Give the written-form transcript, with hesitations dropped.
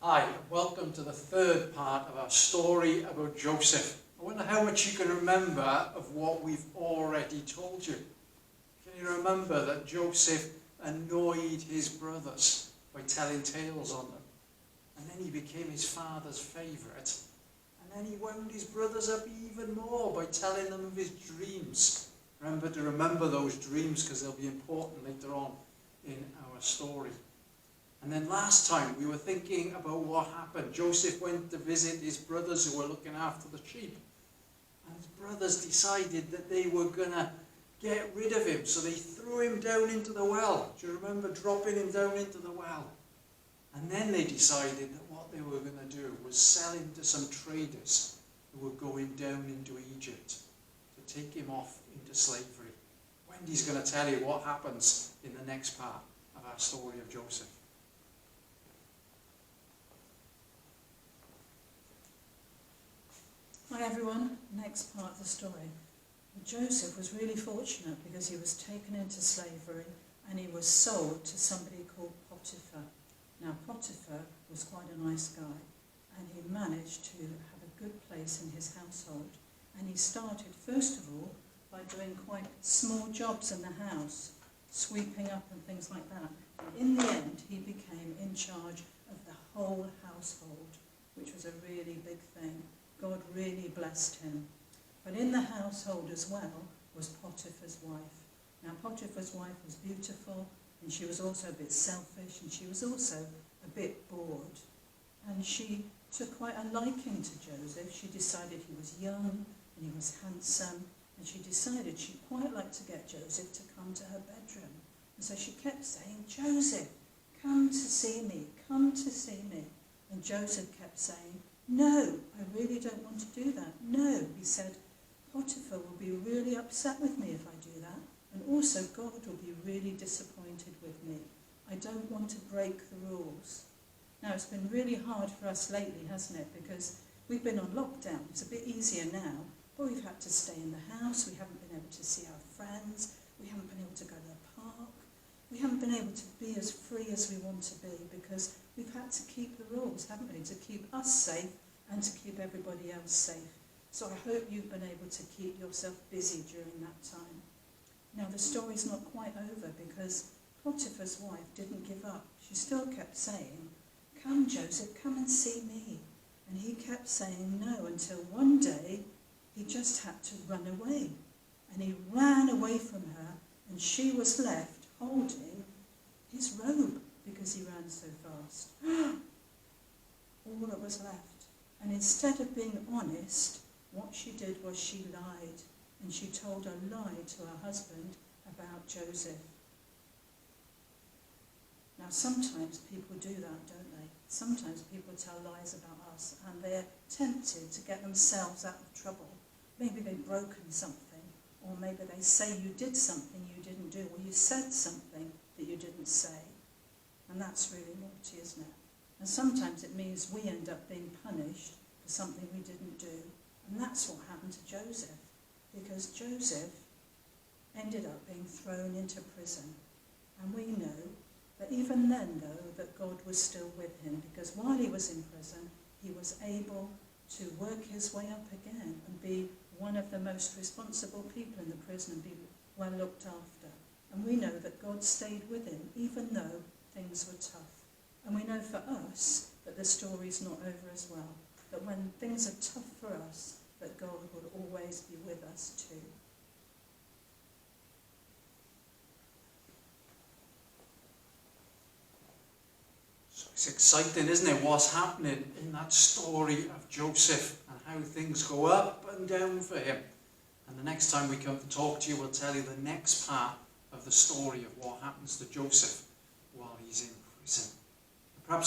Hi, and welcome to the third part of our story about Joseph. I wonder how much you can remember of what we've already told you. Can you remember that Joseph annoyed his brothers by telling tales on them? And then he became his father's favourite. And then he wound his brothers up even more by telling them of his dreams. Remember to remember those dreams because they'll be important later on in our story. And then last time we were thinking about what happened. Joseph went to visit his brothers who were looking after the sheep. And his brothers decided that they were going to get rid of him. So they threw him down into the well. Do you remember dropping him down into the well? And then they decided that what they were going to do was sell him to some traders who were going down into Egypt to take him off into slavery. Wendy's going to tell you what happens in the next part of our story of Joseph. Hi everyone, next part of the story. Joseph was really fortunate because he was taken into slavery and he was sold to somebody called Potiphar. Now Potiphar was quite a nice guy and he managed to have a good place in his household, and he started first of all by doing quite small jobs in the house, sweeping up and things like that. And in the end he became in charge of the whole household, which was a really big thing. God really blessed him. But in the household as well was Potiphar's wife. Now Potiphar's wife was beautiful, and she was also a bit selfish, and she was also a bit bored. And she took quite a liking to Joseph. She decided he was young and he was handsome, and she decided she'd quite like to get Joseph to come to her bedroom. And so she kept saying, "Joseph, come to see me, come to see me." And Joseph kept saying, "No, I really don't want to do that. No," he said, "Potiphar will be really upset with me if I do that. And also God will be really disappointed with me. I don't want to break the rules." Now it's been really hard for us lately, hasn't it? Because we've been on lockdown. It's a bit easier now, but we've had to stay in the house. We haven't been able to see our friends. We haven't been able to go to the park. We haven't been able to be as free as we want to be because we've had to keep the rules, haven't we, to keep us safe and to keep everybody else safe. So I hope you've been able to keep yourself busy during that time. Now the story's not quite over because Potiphar's wife didn't give up. She still kept saying, "Come, Joseph, come and see me." And he kept saying no until one day he just had to run away. And he ran away from her, and she was left holding his robe because he ran so fast. All that was left. And instead of being honest, what she did was she lied. And she told a lie to her husband about Joseph. Now sometimes people do that, don't they? Sometimes people tell lies about us and they're tempted to get themselves out of trouble. Maybe they've broken something, or maybe they say you did something you didn't do, or you said something that you didn't say. And that's really naughty, isn't it? And sometimes it means we end up being punished for something we didn't do. And that's what happened to Joseph, because Joseph ended up being thrown into prison. And we know that even then, though, that God was still with him, because while he was in prison, he was able to work his way up again and be one of the most responsible people in the prison and be well looked after. And we know that God stayed with him, even though things were tough. And we know for us that the story's not over as well, that when things are tough for us, that God will always be with us too. So it's exciting, isn't it, what's happening in that story of Joseph and how things go up and down for him. And the next time we come to talk to you, we'll tell you the next part of the story of what happens to Joseph while he's in prison. Perhaps